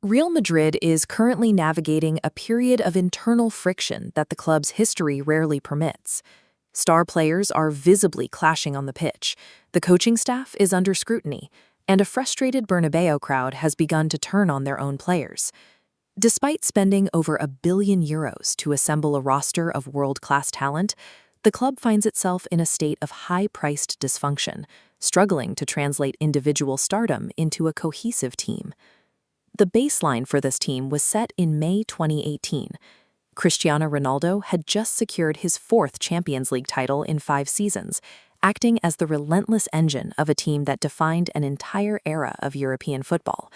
Real Madrid is currently navigating a period of internal friction that the club's history rarely permits. Star players are visibly clashing on the pitch, the coaching staff is under scrutiny, and a frustrated Bernabeu crowd has begun to turn on their own players. Despite spending over €1 billion to assemble a roster of world-class talent, the club finds itself in a state of high-priced dysfunction, struggling to translate individual stardom into a cohesive team. The baseline for this team was set in May 2018. Cristiano Ronaldo had just secured his 4th Champions League title in 5 seasons, acting as the relentless engine of a team that defined an entire era of European football.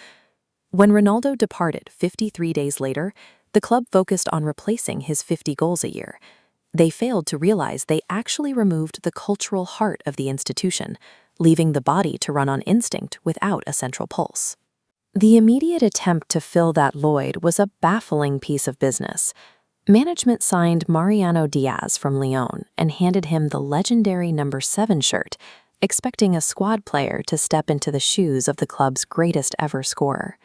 When Ronaldo departed 53 days later, the club focused on replacing his 50 goals a year. They failed to realize they actually removed the cultural heart of the institution, leaving the body to run on instinct without a central pulse. The immediate attempt to fill that void was a baffling piece of business. Management signed Mariano Díaz from Lyon and handed him the legendary number 7 shirt, expecting a squad player to step into the shoes of the club's greatest ever scorer.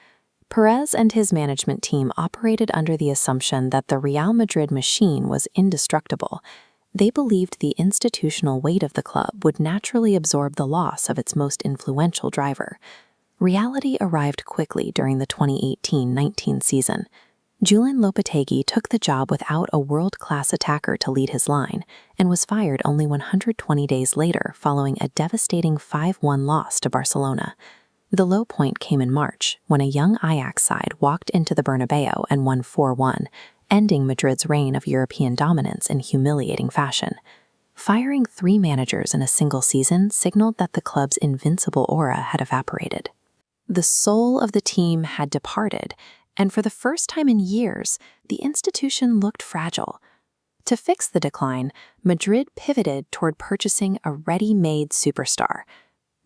Perez and his management team operated under the assumption that the Real Madrid machine was indestructible. They believed the institutional weight of the club would naturally absorb the loss of its most influential driver. Reality arrived quickly during the 2018-19 season. Julian Lopetegui took the job without a world-class attacker to lead his line and was fired only 120 days later following a devastating 5-1 loss to Barcelona. The low point came in March when a young Ajax side walked into the Bernabeu and won 4-1, ending Madrid's reign of European dominance in humiliating fashion. Firing 3 managers in a single season signaled that the club's invincible aura had evaporated. The soul of the team had departed, and for the first time in years, the institution looked fragile. To fix the decline, Madrid pivoted toward purchasing a ready-made superstar.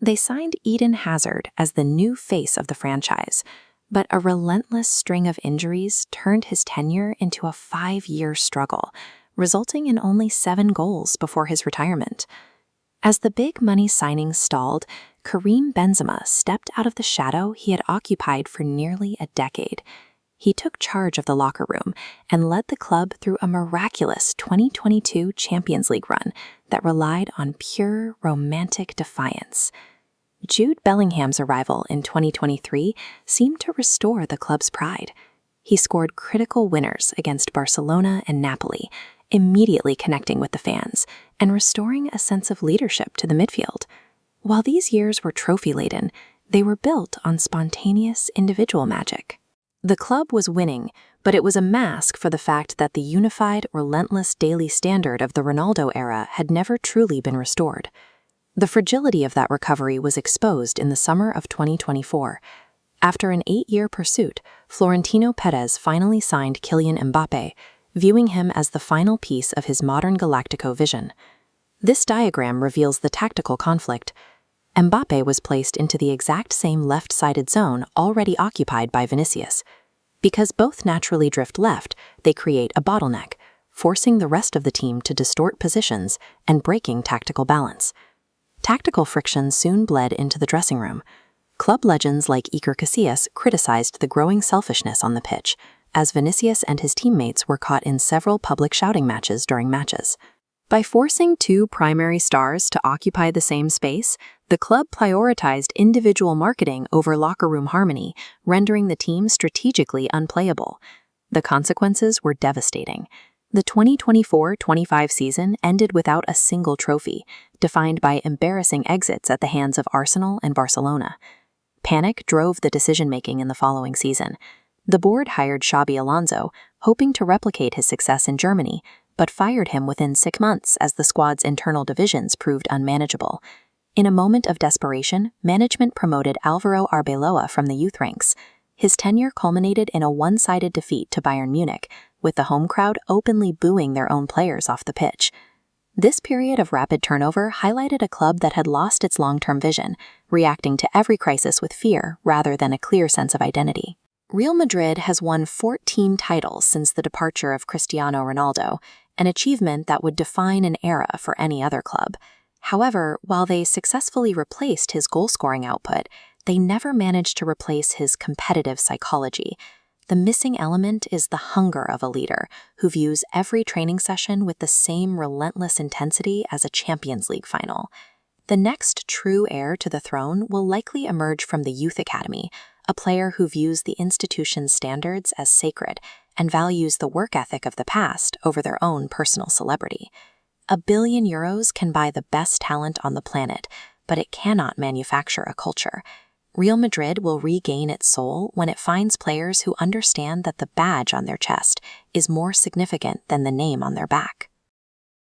They signed Eden Hazard as the new face of the franchise, but a relentless string of injuries turned his tenure into a 5-year struggle, resulting in only 7 goals before his retirement. As the big money signings stalled, Karim Benzema stepped out of the shadow he had occupied for nearly a decade. He took charge of the locker room and led the club through a miraculous 2022 Champions League run that relied on pure romantic defiance. Jude Bellingham's arrival in 2023 seemed to restore the club's pride. He scored critical winners against Barcelona and Napoli, immediately connecting with the fans and restoring a sense of leadership to the midfield. While these years were trophy-laden, they were built on spontaneous individual magic. The club was winning, but it was a mask for the fact that the unified, relentless daily standard of the Ronaldo era had never truly been restored. The fragility of that recovery was exposed in the summer of 2024. After an 8-year pursuit, Florentino Perez finally signed Kylian Mbappé, viewing him as the final piece of his modern Galactico vision. This diagram reveals the tactical conflict. Mbappé was placed into the exact same left-sided zone already occupied by Vinicius. Because both naturally drift left, they create a bottleneck, forcing the rest of the team to distort positions and breaking tactical balance. Tactical friction soon bled into the dressing room. Club legends like Iker Casillas criticized the growing selfishness on the pitch, as Vinicius and his teammates were caught in several public shouting matches during matches. By forcing 2 primary stars to occupy the same space, the club prioritized individual marketing over locker room harmony, rendering the team strategically unplayable. The consequences were devastating. The 2024-25 season ended without a single trophy, defined by embarrassing exits at the hands of Arsenal and Barcelona. Panic drove the decision-making in the following season. The board hired Xabi Alonso, hoping to replicate his success in Germany, but fired him within 6 months as the squad's internal divisions proved unmanageable. In a moment of desperation, management promoted Álvaro Arbeloa from the youth ranks. His tenure culminated in a one-sided defeat to Bayern Munich, with the home crowd openly booing their own players off the pitch. This period of rapid turnover highlighted a club that had lost its long-term vision, reacting to every crisis with fear rather than a clear sense of identity. Real Madrid has won 14 titles since the departure of Cristiano Ronaldo, an achievement that would define an era for any other club. However, while they successfully replaced his goal-scoring output, they never manage to replace his competitive psychology. The missing element is the hunger of a leader who views every training session with the same relentless intensity as a Champions League final. The next true heir to the throne will likely emerge from the youth academy, a player who views the institution's standards as sacred and values the work ethic of the past over their own personal celebrity. €1 billion can buy the best talent on the planet, but it cannot manufacture a culture. Real Madrid will regain its soul when it finds players who understand that the badge on their chest is more significant than the name on their back.